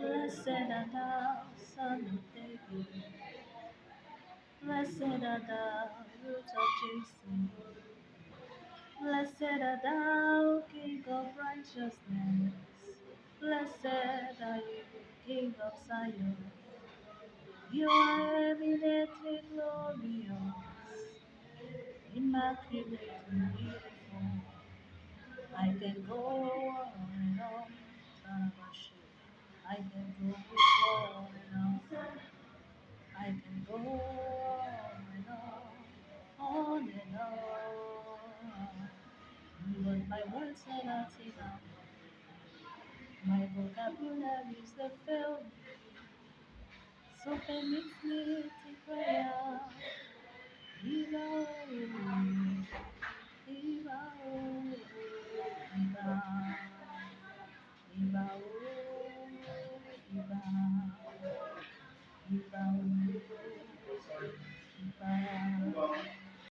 Blessed art thou, Son of David. Blessed art thou, Root of Jesse. Blessed art thou, King of righteousness. Blessed are you, King of Zion. You are eminently glorious, immaculate and beautiful. I can go on and on, Tanabashi. I can go on and on. I can go on and on and on. But my words are not enough. My vocabularies they fail me. So permit me to cry out. Iba, oh, Iba, oh, Iba, Iba, oh, Iba, Iba,